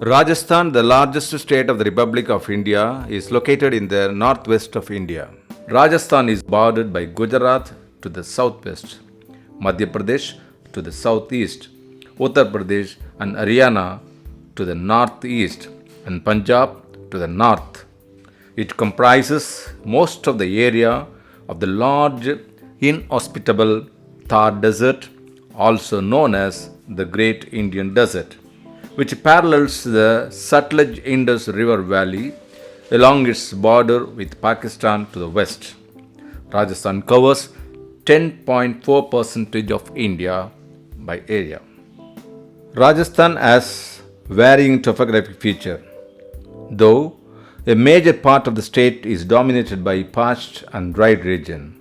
Rajasthan, the largest state of the Republic of India, is located in the northwest of India. Rajasthan is bordered by Gujarat to the southwest, Madhya Pradesh to the southeast, Uttar Pradesh and Haryana to the northeast, and Punjab to the north. It comprises most of the area of the large inhospitable Thar Desert, also known as the Great Indian Desert, which parallels the Sutlej-Indus River valley along its border with Pakistan to the west. Rajasthan covers 10.4% of India by area. Rajasthan has varying topographic feature, though a major part of the state is dominated by parched and dry region.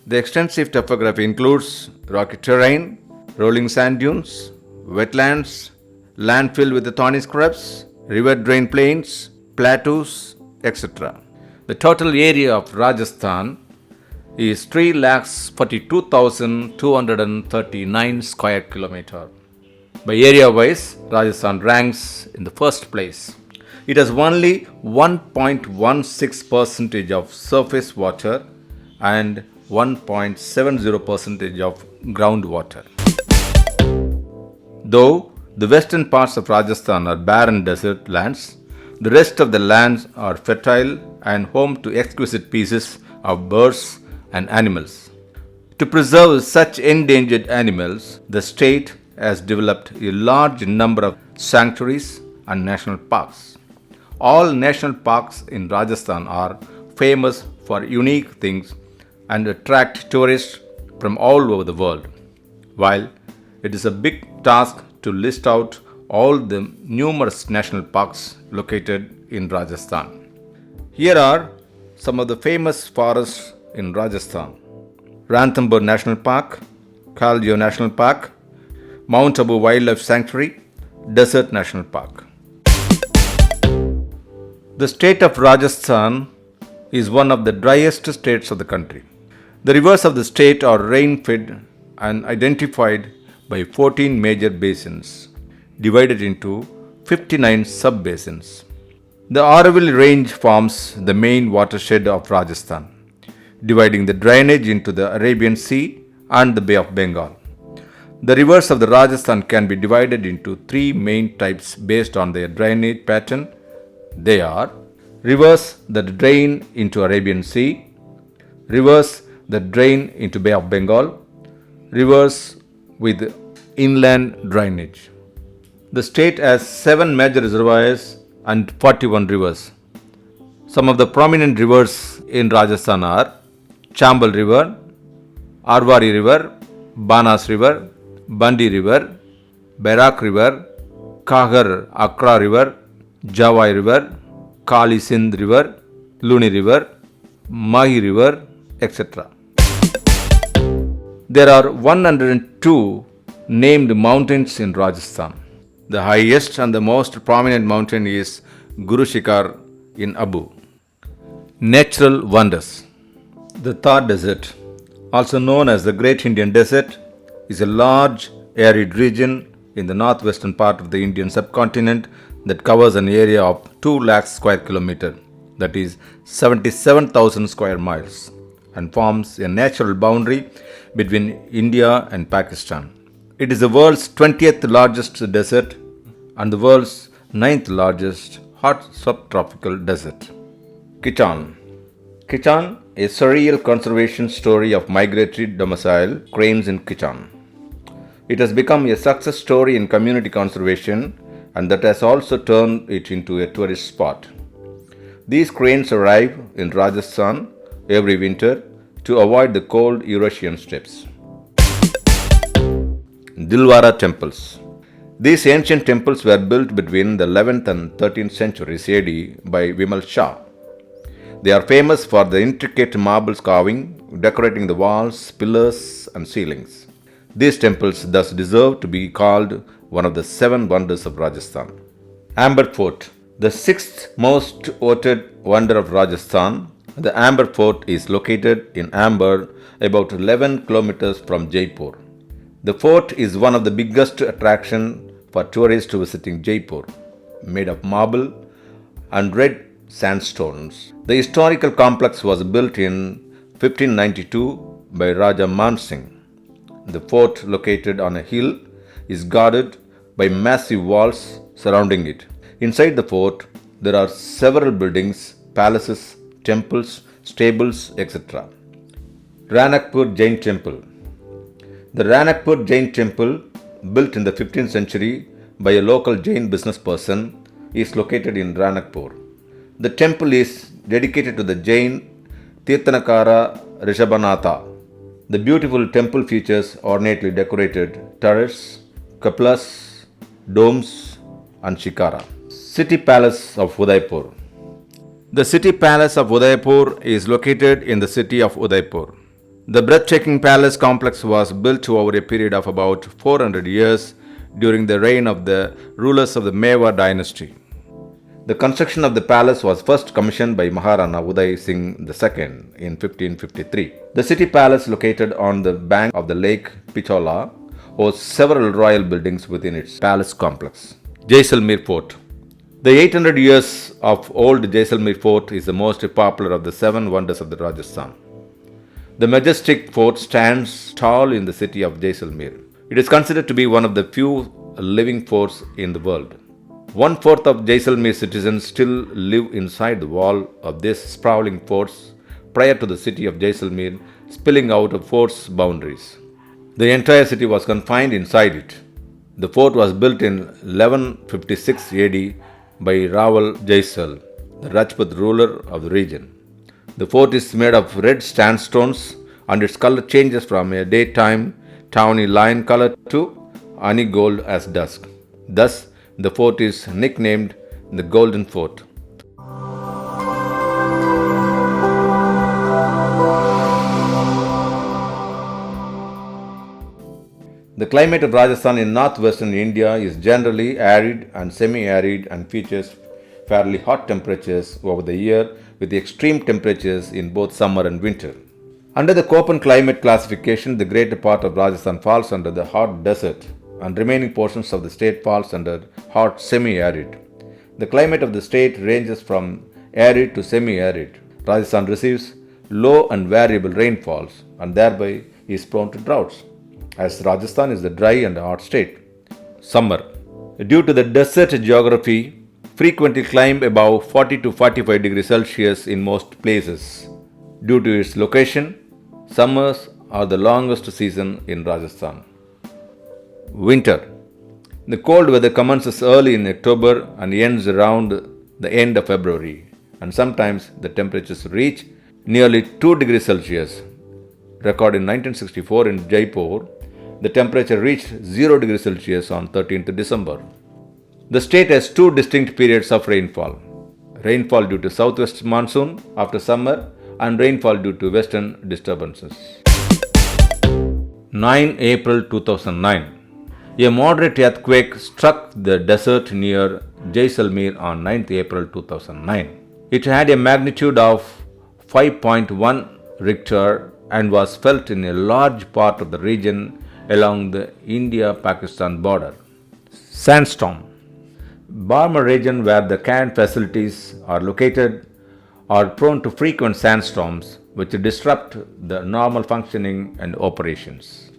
The extensive topography includes rocky terrain, rolling sand dunes, wetlands, land filled with the thorny scrubs, river drain plains, plateaus, etc. The total area of Rajasthan is 3,42,239 square kilometres. By area wise, Rajasthan ranks in the first place. It has only 1.16% of surface water and 1.70% of groundwater. Though the western parts of Rajasthan are barren desert lands, the rest of the lands are fertile and home to exquisite species of birds and animals. To preserve such endangered animals, the state has developed a large number of sanctuaries and national parks. All national parks in Rajasthan are famous for unique things and attract tourists from all over the world. While it is a big task to list out all the numerous national parks located in Rajasthan. Here are some of the famous forests in Rajasthan: Ranthambore National Park, Kaldio National Park, Mount Abu Wildlife Sanctuary, Desert National Park. The state of Rajasthan is one of the driest states of the country. The rivers of the state are rain-fed and identified by 14 major basins, divided into 59 sub-basins. The Aravalli Range forms the main watershed of Rajasthan, dividing the drainage into the Arabian Sea and the Bay of Bengal. The rivers of the Rajasthan can be divided into three main types based on their drainage pattern. They are rivers that drain into Arabian Sea, rivers that drain into Bay of Bengal, rivers with inland drainage. The state has 7 major reservoirs and 41 rivers. Some of the prominent rivers in Rajasthan are Chambal River, Arwari River, Banas River, Bandi River, Barak River, Kagar Akra River, Javai River, Kali Sindh River, Luni River, Mahi River, etc. There are 102 named mountains in Rajasthan. The highest and the most prominent mountain is Guru Shikhar in Abu. Natural wonders. The Thar Desert, also known as the Great Indian Desert, is a large arid region in the northwestern part of the Indian subcontinent that covers an area of 2 lakh square kilometers, that is 77,000 square miles, and forms a natural boundary between India and Pakistan. It is the world's 20th largest desert and the world's 9th largest hot subtropical desert. Kichan. Kichan, a surreal conservation story of migratory domicile cranes in Kichan. It has become a success story in community conservation, and that has also turned it into a tourist spot. These cranes arrive in Rajasthan every winter to avoid the cold Eurasian steppes. Dilwara temples. These ancient temples were built between the 11th and 13th centuries AD by Vimal Shah. They are famous for the intricate marble carving decorating the walls, pillars, and ceilings. These temples thus deserve to be called one of the 7 wonders of Rajasthan. Amber Fort. The 6th most voted wonder of Rajasthan, the Amber Fort is located in Amber, about 11 kilometers from Jaipur. The fort is one of the biggest attractions for tourists visiting Jaipur. made of marble and red sandstones. The historical complex was built in 1592 by Raja Man Singh. The fort, located on a hill, is guarded by massive walls surrounding it. Inside the fort, there are several buildings, palaces, temples, stables, etc. Ranakpur Jain Temple. The Ranakpur Jain Temple, built in the 15th century by a local Jain business person, is located in Ranakpur. The temple is dedicated to the Jain Tirthanakara Rishabhanatha. The beautiful temple features ornately decorated turrets, cupolas, domes, and shikara. City Palace of Udaipur. The City Palace of Udaipur is located in the city of Udaipur. The breathtaking palace complex was built over a period of about 400 years during the reign of the rulers of the Mewar dynasty. The construction of the palace was first commissioned by Maharana Uday Singh II in 1553. The city palace, located on the bank of the lake Pichola, hosts several royal buildings within its palace complex. Jaisalmer Fort. The 800 years of old Jaisalmer Fort is the most popular of the 7 wonders of the Rajasthan. The majestic fort stands tall in the city of Jaisalmer. It is considered to be one of the few living forts in the world. 1/4 of Jaisalmer citizens still live inside the wall of this sprawling fort prior to the city of Jaisalmer spilling out of fort's boundaries. The entire city was confined inside it. The fort was built in 1156 AD by Raval Jaisal, the Rajput ruler of the region. The fort is made of red sandstones and its color changes from a daytime tawny lion color to honey gold as dusk. Thus, the fort is nicknamed the Golden Fort. The climate of Rajasthan in northwestern India is generally arid and semi-arid and features fairly hot temperatures over the year with extreme temperatures in both summer and winter. Under the Köppen climate classification, the greater part of Rajasthan falls under the hot desert and remaining portions of the state falls under hot semi-arid. The climate of the state ranges from arid to semi-arid. Rajasthan receives low and variable rainfalls and thereby is prone to droughts, as Rajasthan is the dry and hot state. Summer. Due to the desert geography, frequently climb above 40 to 45 degrees Celsius in most places. Due to its location, summers are the longest season in Rajasthan. Winter. The cold weather commences early in October and ends around the end of February, and sometimes the temperatures reach nearly 2 degrees Celsius. Recorded in 1964 in Jaipur, the temperature reached 0 degrees Celsius on 13th December. The state has 2 distinct periods of rainfall. Rainfall due to southwest monsoon after summer and rainfall due to western disturbances. 9 April 2009. A moderate earthquake struck the desert near Jaisalmer on 9th April 2009. It had a magnitude of 5.1 Richter and was felt in a large part of the region along the India-Pakistan border. Sandstorm. Barmer region, where the can facilities are located, are prone to frequent sandstorms which disrupt the normal functioning and operations.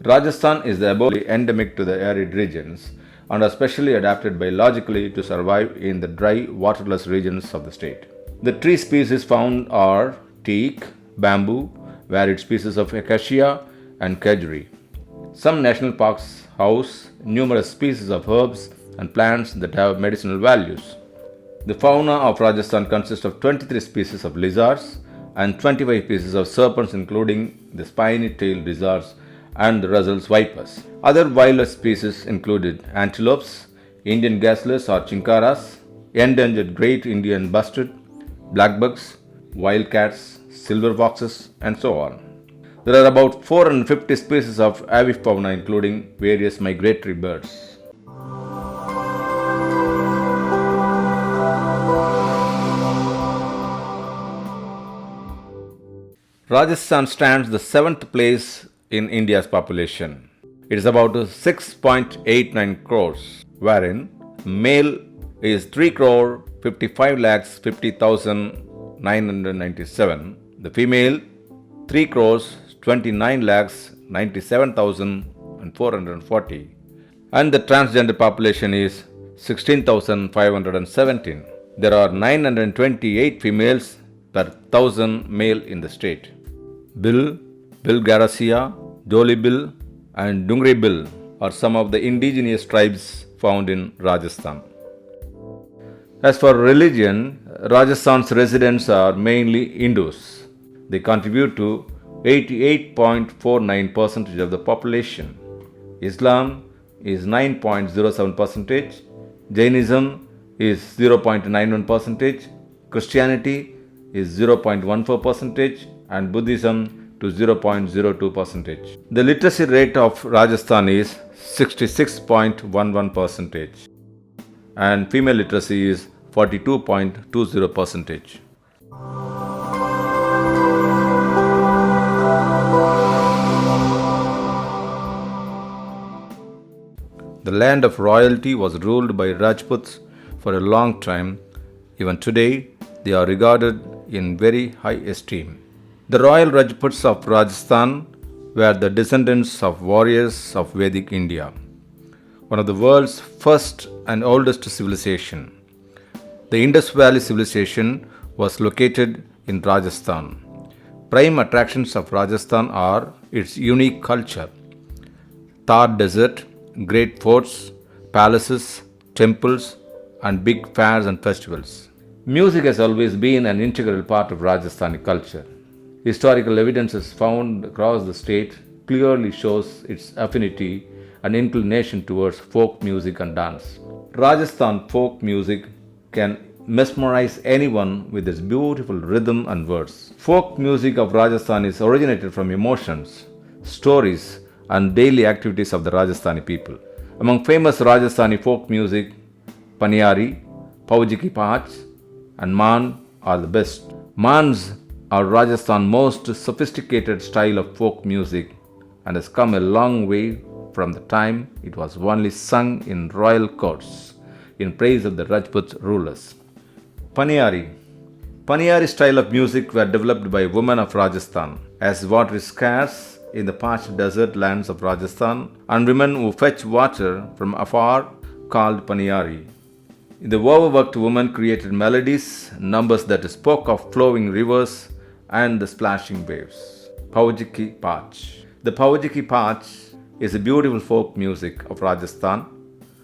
Rajasthan is the above endemic to the arid regions and are specially adapted biologically to survive in the dry, waterless regions of the state. The tree species found are teak, bamboo, varied species of acacia, and kedri. Some national parks house numerous species of herbs and plants that have medicinal values. The fauna of Rajasthan consists of 23 species of lizards and 25 species of serpents, including the spiny-tailed lizards and the Russell's vipers. Other wildlife species included antelopes, Indian gazelles or chinkaras, endangered great Indian bustard, blackbugs, wildcats, silver foxes, and so on. There are about 450 species of avifauna, including various migratory birds. Rajasthan stands the seventh place in India's population. It is about 6.89 crores, wherein male is 3 crore 55 lakhs 50,997, the female 3 crores 29 lakhs 97,440, and the transgender population is 16,517. There are 928 females per 1000 male in the state. Bill, Bilgarasia, Dolibil, and Dungribil are some of the indigenous tribes found in Rajasthan. As for religion, Rajasthan's residents are mainly Hindus. They contribute to 88.49% of the population. Islam is 9.07%, Jainism is 0.91%, Christianity is 0.14%, and Buddhism to 0.02%. The literacy rate of Rajasthan is 66.11%, and female literacy is 42.20%. The land of royalty was ruled by Rajputs for a long time. Even today, they are regarded in very high esteem. The royal Rajputs of Rajasthan were the descendants of warriors of Vedic India, one of the world's first and oldest civilization. The Indus Valley civilization was located in Rajasthan. Prime attractions of Rajasthan are its unique culture: Thar Desert, great forts, palaces, temples, and big fairs and festivals. Music has always been an integral part of Rajasthani culture. Historical evidences found across the state clearly shows its affinity and inclination towards folk music and dance. Rajasthan folk music can mesmerize anyone with its beautiful rhythm and words. Folk music of Rajasthan is originated from emotions, stories, and daily activities of the Rajasthani people. Among famous Rajasthani folk music, Paniyari, Pauji Ki Paach, and Maan are the best. Maans are Rajasthan's most sophisticated style of folk music and has come a long way from the time it was only sung in royal courts in praise of the Rajput rulers. Paniyari style of music were developed by women of Rajasthan. As water is scarce in the parched desert lands of Rajasthan, and women who fetch water from afar called Paniyari. The overworked woman created melodies, numbers that spoke of flowing rivers and the splashing waves. Pauji Ki Paach. The Pauji Ki Paach is a beautiful folk music of Rajasthan,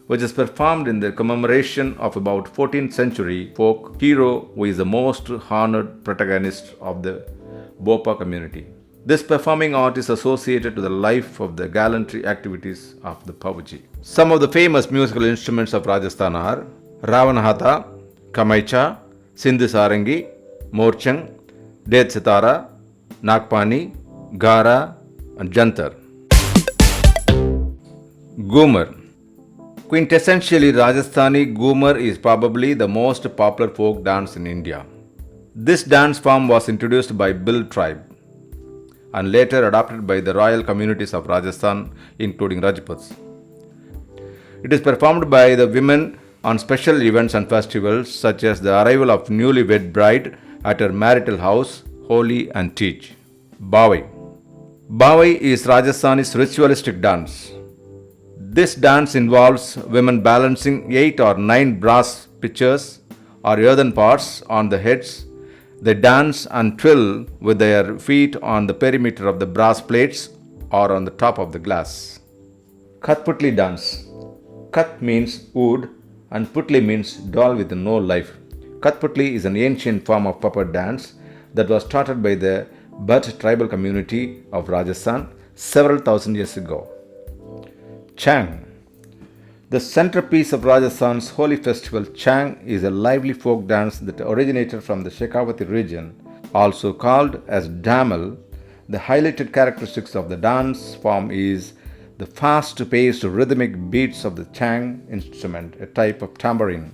which is performed in the commemoration of about 14th century folk hero who is the most honored protagonist of the Bopa community. This performing art is associated to the life of the gallantry activities of the Pauji. Some of the famous musical instruments of Rajasthan are Ravanahata, Kamaicha, Sindh Sarangi, Morchang, Det Sitara, Nagpani, Gara, and Jantar. Ghumar. Quintessentially Rajasthani, Ghumar is probably the most popular folk dance in India. This dance form was introduced by Bill tribe and later adopted by the royal communities of Rajasthan, including Rajputs. It is performed by the women on special events and festivals such as the arrival of newlywed bride at her marital house, Holi and Tej. Bawai. Bawai is Rajasthani's ritualistic dance. This dance involves women balancing 8 or 9 brass pitchers or earthen pots on the heads. They dance and twirl with their feet on the perimeter of the brass plates or on the top of the glass. Kathputli dance. Kath means wood and Putli means doll with no life. Kathputli is an ancient form of puppet dance that was started by the Bhat tribal community of Rajasthan several thousand years ago. Chang. The centerpiece of Rajasthan's holy festival, Chang, is a lively folk dance that originated from the Shekhawati region, also called as Damal. The highlighted characteristics of the dance form is the fast-paced rhythmic beats of the Chang instrument, a type of tambourine,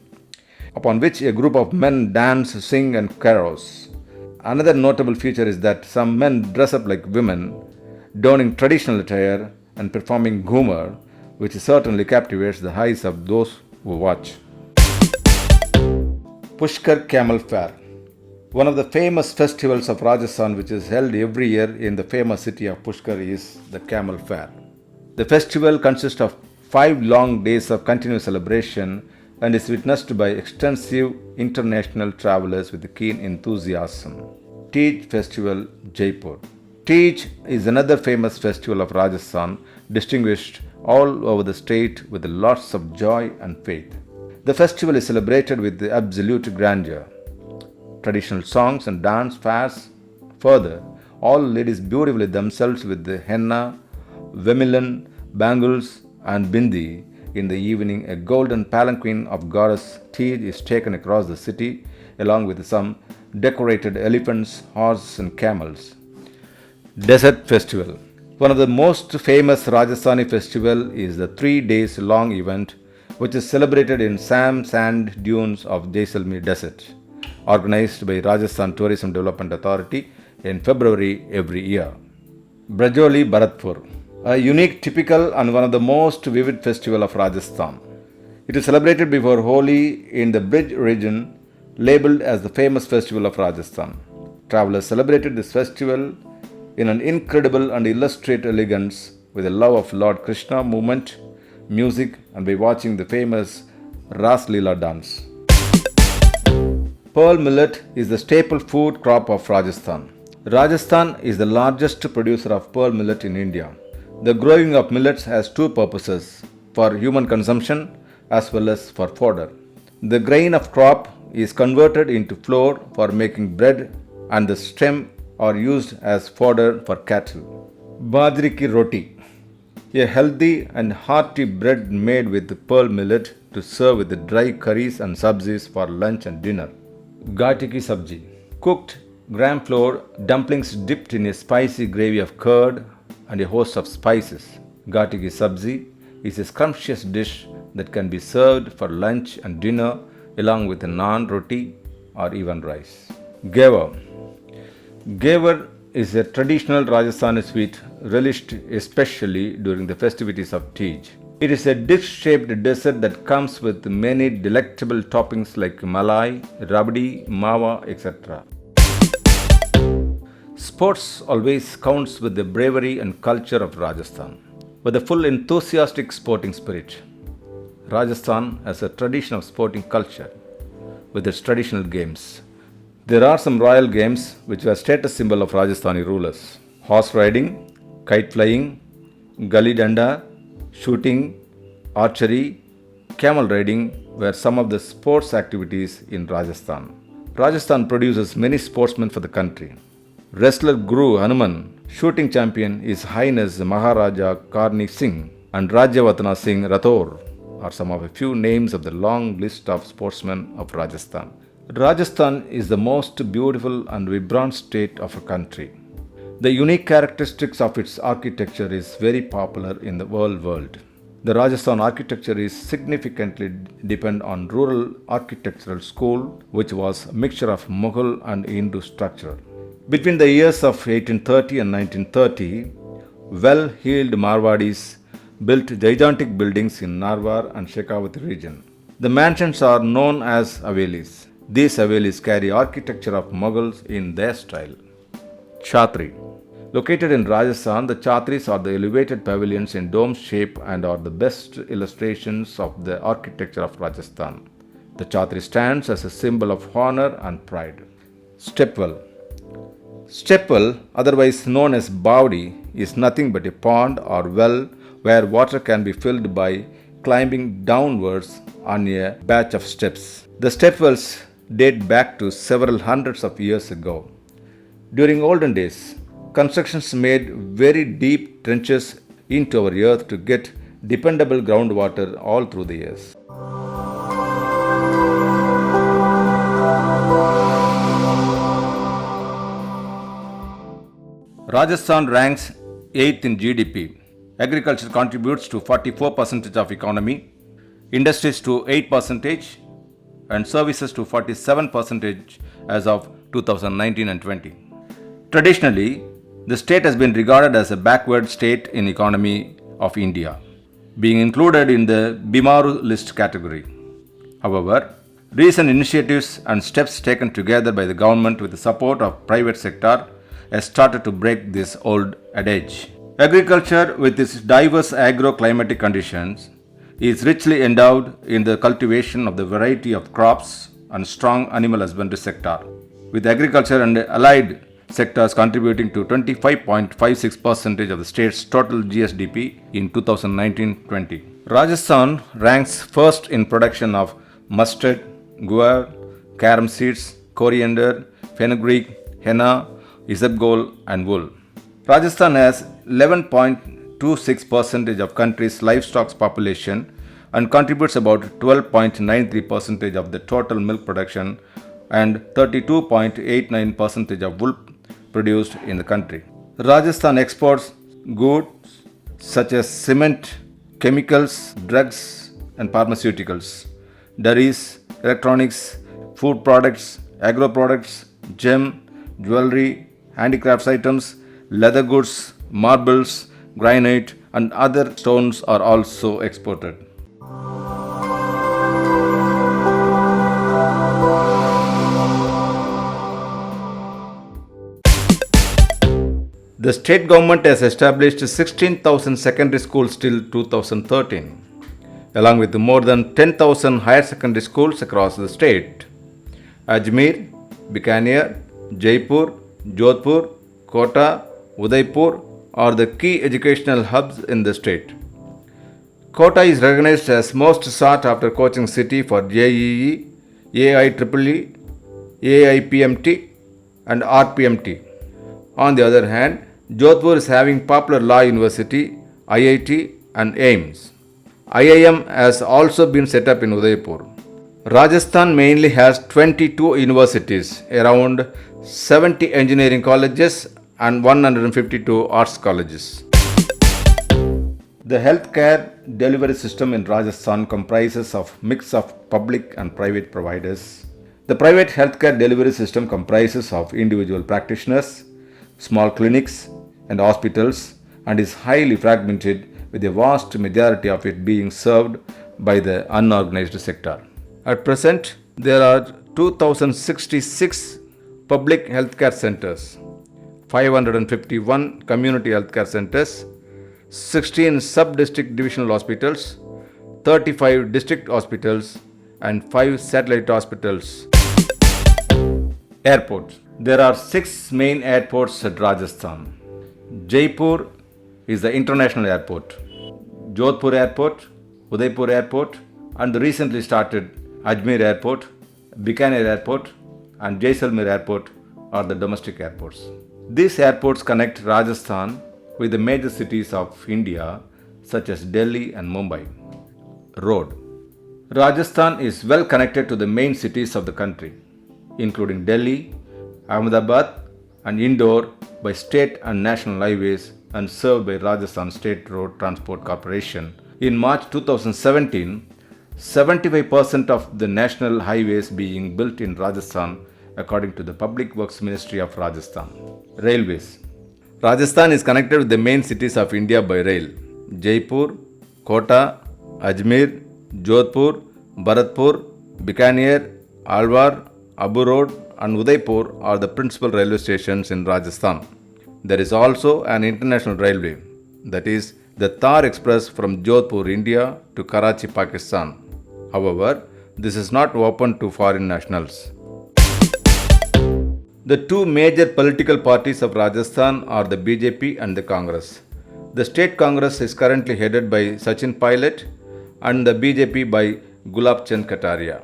upon which a group of men dance, sing and carouse. Another notable feature is that some men dress up like women, donning traditional attire and performing Ghumar, which certainly captivates the eyes of those who watch. Pushkar Camel Fair. One of the famous festivals of Rajasthan, which is held every year in the famous city of Pushkar, is the Camel Fair. The festival consists of 5 long days of continuous celebration and is witnessed by extensive international travelers with keen enthusiasm. Tej Festival, Jaipur. Tej is another famous festival of Rajasthan, distinguished all over the state with lots of joy and faith. The festival is celebrated with absolute grandeur. Traditional songs and dance fairs. Further, all ladies beautifully themselves with the henna, vermilion, bangles, and bindi. In the evening, a golden palanquin of goddess Tej is taken across the city, along with some decorated elephants, horses, and camels. Desert Festival. One of the most famous Rajasthani festival is the 3 days long event, which is celebrated in sand dunes of Jaisalmer Desert, organized by Rajasthan Tourism Development Authority in February every year. Brajoli Bharatpur, a unique, typical, and one of the most vivid festival of Rajasthan. It is celebrated before Holi in the Brij region, labeled as the famous festival of Rajasthan. Travelers celebrated this festival in an incredible and illustrated elegance with a love of Lord Krishna movement, music, and by watching the famous Ras Leela dance. Pearl millet is the staple food crop of Rajasthan. Rajasthan is the largest producer of pearl millet in India. The growing of millets has 2 purposes: for human consumption as well as for fodder. The grain of crop is converted into flour for making bread, and the stem are used as fodder for cattle. Bajri ki roti, a healthy and hearty bread made with pearl millet to serve with the dry curries and sabzis for lunch and dinner. Ghati ki sabji, cooked gram flour dumplings dipped in a spicy gravy of curd and a host of spices. Ghati ki sabji is a scrumptious dish that can be served for lunch and dinner along with a naan roti or even rice. Ghevar. Ghevar is a traditional Rajasthani sweet relished especially during the festivities of Tej. It is a dish-shaped dessert that comes with many delectable toppings like malai, rabdi, mawa, etc. Sports always counts with the bravery and culture of Rajasthan. With a full enthusiastic sporting spirit, Rajasthan has a tradition of sporting culture with its traditional games. There are some royal games which were status symbol of Rajasthani rulers: horse riding, kite flying, gully danda, shooting, archery, camel riding were some of the sports activities in Rajasthan. Rajasthan produces many sportsmen for the country. Wrestler Guru Hanuman, shooting champion His Highness Maharaja Karni Singh, and Rajyavatana Singh Rathore are some of a few names of the long list of sportsmen of Rajasthan. Rajasthan is the most beautiful and vibrant state of a country. The unique characteristics of its architecture is very popular in the world. The Rajasthan architecture is significantly dependent on rural architectural school, which was a mixture of Mughal and Hindu structure. Between the years of 1830 and 1930, well-heeled Marwadis built gigantic buildings in Narwar and Shekhawati region. The mansions are known as Havelis. These Havelis carry architecture of Mughals in their style. Chhatri. Located in Rajasthan, the Chhatris are the elevated pavilions in dome shape and are the best illustrations of the architecture of Rajasthan. The Chhatri stands as a symbol of honor and pride. Stepwell. Stepwell, otherwise known as Bawdi, is nothing but a pond or well where water can be filled by climbing downwards on a batch of steps. The stepwells date back to several hundreds of years ago. During olden days, constructions made very deep trenches into our earth to get dependable groundwater all through the years. Rajasthan ranks 8th in GDP. Agriculture contributes to 44% of economy, industries to 8%, and services to 47% as of 2019 and 20. Traditionally, the state has been regarded as a backward state in economy of India, being included in the Bimaru list category. However, recent initiatives and steps taken together by the government with the support of private sector has started to break this old adage. Agriculture with its diverse agro-climatic conditions is richly endowed in the cultivation of the variety of crops and strong animal husbandry sector, with agriculture and allied sectors contributing to 25.56% of the state's total GSDP in 2019-20. Rajasthan ranks first in production of mustard, guar, carom seeds, coriander, fenugreek, henna, isabgol and wool. Rajasthan has 11.26% of country's livestock population and contributes about 12.93% of the total milk production and 32.89% of wool produced in the country. Rajasthan exports goods such as cement, chemicals, drugs and pharmaceuticals, dairies, electronics, food products, agro products, gem, jewelry, handicrafts items, leather goods, marbles, granite and other stones are also exported. The state government has established 16,000 secondary schools till 2013, along with more than 10,000 higher secondary schools across the state. Ajmer, Bikaner, Jaipur, Jodhpur, Kota, Udaipur are the key educational hubs in the state. Kota is recognized as most sought after coaching city for JEE, AIEEE, AIPMT and RPMT. On the other hand, Jodhpur is having popular law university, IIT and AIMS. IIM has also been set up in Udaipur. Rajasthan mainly has 22 universities, around 70 engineering colleges and 152 arts colleges. The healthcare delivery system in Rajasthan comprises of mix of public and private providers. The private healthcare delivery system comprises of individual practitioners, small clinics and hospitals and is highly fragmented, with a vast majority of it being served by the unorganized sector. At present, there are 2066 public healthcare centers, 551 community healthcare centers, 16 sub-district divisional hospitals, 35 district hospitals and 5 satellite hospitals. Airports. There are 6 main airports at Rajasthan. Jaipur is the international airport. Jodhpur Airport, Udaipur Airport and the recently started Ajmer Airport, Bikaner Airport and Jaisalmer Airport are the domestic airports. These airports connect Rajasthan with the major cities of India such as Delhi and Mumbai. Road. Rajasthan is well connected to the main cities of the country, including Delhi, Ahmedabad and Indore by state and national highways and served by Rajasthan State Road Transport Corporation. In March 2017, 75% of the national highways being built in Rajasthan according to the Public Works Ministry of Rajasthan. Railways. Rajasthan is connected with the main cities of India by rail. Jaipur, Kota, Ajmer, Jodhpur, Bharatpur, Bikaner, Alwar, Abu Road and Udaipur are the principal railway stations in Rajasthan. There is also an international railway, that is the Thar Express from Jodhpur, India to Karachi, Pakistan. However, this is not open to foreign nationals. The two major political parties of Rajasthan are the BJP and the Congress. The state Congress is currently headed by Sachin Pilot and the BJP by Gulab Chand Kataria.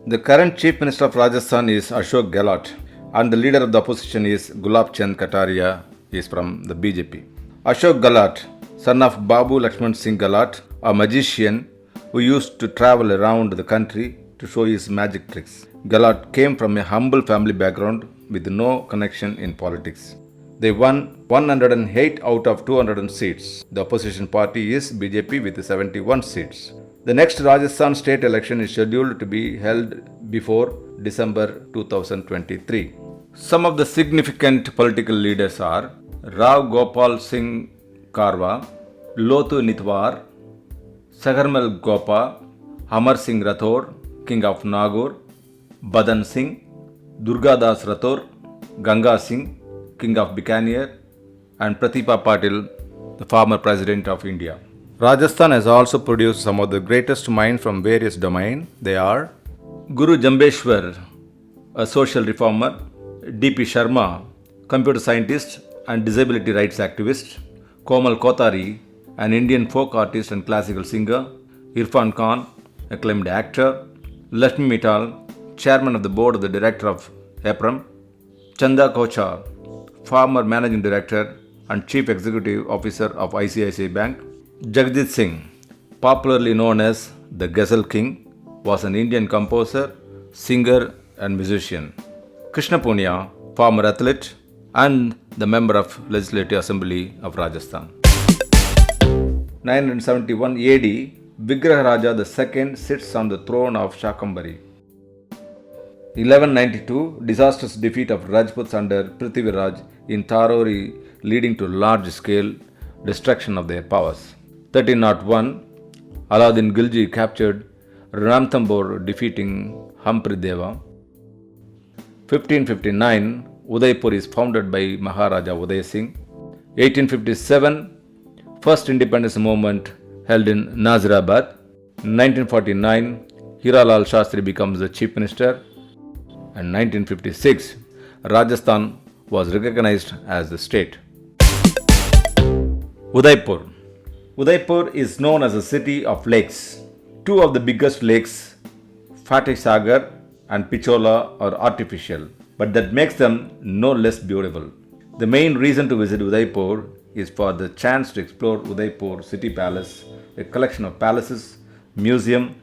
The current Chief Minister of Rajasthan is Ashok Gehlot and the leader of the opposition is Gulab Chand Kataria, is from the BJP. Ashok Gehlot, son of Babu Lakshman Singh Gehlot, a magician who used to travel around the country to show his magic tricks. Gehlot came from a humble family background with no connection in politics. They won 108 out of 200 seats. The opposition party is BJP with 71 seats. The next Rajasthan state election is scheduled to be held before December 2023. Some of the significant political leaders are Rao Gopal Singh Karwa, Lothu Nitwar, Sagarmal Gopa, Amar Singh Rathore, King of Nagaur, Badan Singh, Durgadas Rathore, Ganga Singh, King of Bikaner, and Pratibha Patil, the former President of India. Rajasthan has also produced some of the greatest minds from various domains. They are Guru Jambeshwar, a social reformer, D.P. Sharma, computer scientist and disability rights activist, Komal Kothari, an Indian folk artist and classical singer, Irfan Khan, acclaimed actor, Lakshmi Mittal, chairman of the board of the director of Ep3, Chanda Kochar, former managing director and chief executive officer of ICICI Bank, Jagjit Singh, popularly known as the Ghazal King, was an Indian composer, singer and musician. Krishna Punya, former athlete and the member of Legislative Assembly of Rajasthan. 971 AD, Vigraha Raja II sits on the throne of Shakambari. 1192, disastrous defeat of Rajputs under Prithviraj in Tarori, leading to large-scale destruction of their powers. 1301, Alauddin Khilji captured Ranthambore, defeating Humphrey Deva. 1559, Udaipur is founded by Maharaja Uday Singh. 1857, first independence movement held in Nazirabad. 1949, Hiralal Shastri becomes the chief minister. And 1956, Rajasthan was recognized as the state. Udaipur. Udaipur is known as a city of lakes. Two of the biggest lakes, Fateh Sagar and Pichola, are artificial, but that makes them no less beautiful. The main reason to visit Udaipur is for the chance to explore Udaipur City Palace, a collection of palaces, museum,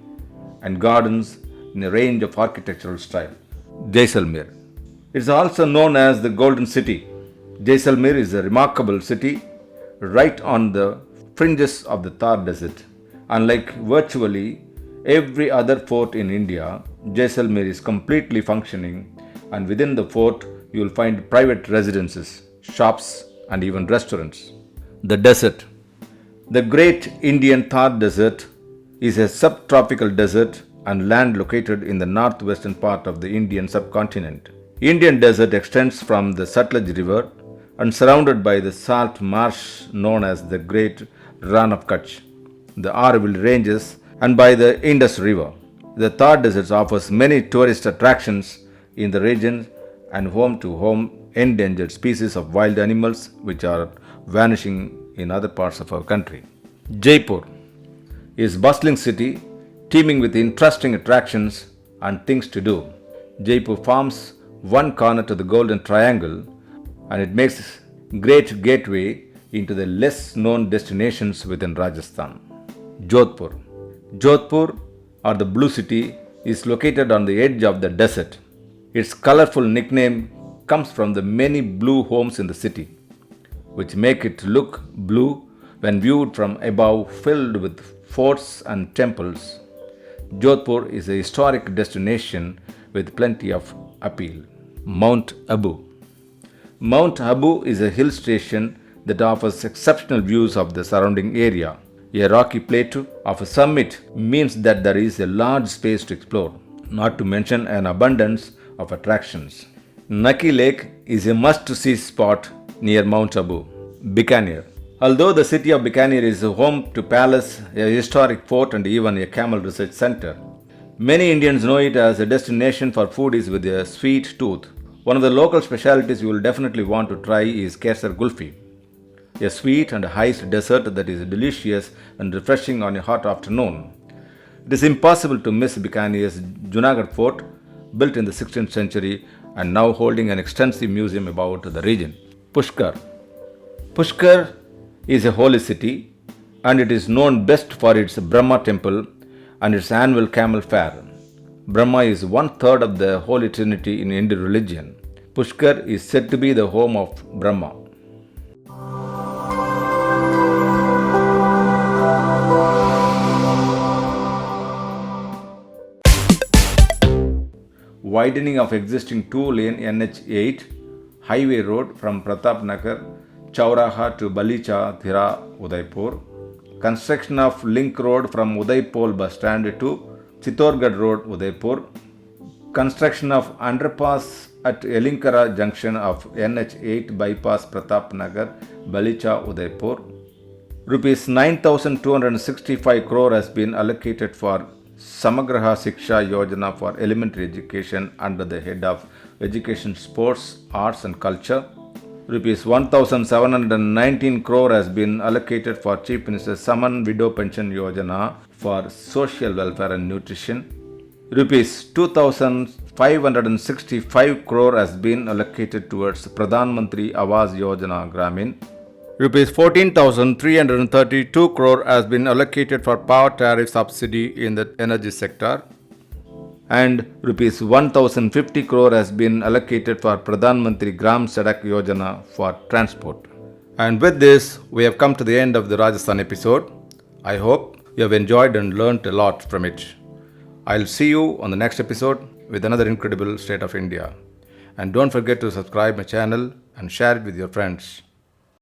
and gardens in a range of architectural style. Jaisalmer. It is also known as the Golden City. Jaisalmer is a remarkable city right on the fringes of the Thar Desert. Unlike virtually every other fort in India, Jaisalmer is completely functioning, and within the fort you will find private residences, shops, and even restaurants. The desert. The great Indian Thar Desert is a subtropical desert and land located in the northwestern part of the Indian subcontinent. Indian desert extends from the Sutlej River and surrounded by the salt marsh known as the Great Rann of Kutch, the Aravalli Ranges, and by the Indus River. The Thar Desert offers many tourist attractions in the region and home to endangered species of wild animals which are vanishing in other parts of our country. Jaipur is a bustling city teeming with interesting attractions and things to do. Jaipur forms one corner to the Golden Triangle, and it makes a great gateway into the less known destinations within Rajasthan. Jodhpur. Jodhpur, or the Blue City, is located on the edge of the desert. Its colorful nickname comes from the many blue homes in the city, which make it look blue when viewed from above, filled with forts and temples. Jodhpur is a historic destination with plenty of appeal. Mount Abu. Mount Abu is a hill station that offers exceptional views of the surrounding area. A rocky plateau of a summit means that there is a large space to explore, not to mention an abundance of attractions. Naki Lake is a must-see spot near Mount Abu. Bikaner. Although the city of Bikaner is home to palace, a historic fort, and even a camel research center, many Indians know it as a destination for foodies with a sweet tooth. One of the local specialities you will definitely want to try is Kesar Gulfi, a sweet and iced dessert that is delicious and refreshing on a hot afternoon. It is impossible to miss Bikaner's Junagadh fort, built in the 16th century and now holding an extensive museum about the region. Pushkar. Pushkar is a holy city, and it is known best for its Brahma temple and its annual camel fair. Brahma is 1/3 of the Holy Trinity in Hindu religion. Pushkar is said to be the home of Brahma. widening of existing two-lane NH8 highway road from Pratapnagar, Chauraha to Balicha, Thira, Udaipur. Construction of link road from Udaipur bus stand to Chittorgarh Road, Udaipur. Construction of underpass at Elinkara junction of NH8 bypass Pratapnagar, Balicha, Udaipur. Rupees 9,265 crore has been allocated for Samagraha Shiksha Yojana for elementary education under the head of Education, Sports, Arts and Culture. Rupees 1,719 crore has been allocated for Chief Minister's Saman Widow Pension Yojana for social welfare and nutrition. Rupees 2,565 crore has been allocated towards Pradhan Mantri Awas Yojana Gramin. Rupees 14,332 crore has been allocated for power tariff subsidy in the energy sector. And rupees 1,050 crore has been allocated for Pradhan Mantri Gram Sadak Yojana for transport. And with this, we have come to the end of the Rajasthan episode. I hope you have enjoyed and learnt a lot from it. I'll see you on the next episode with another incredible state of India. And don't forget to subscribe my channel and share it with your friends.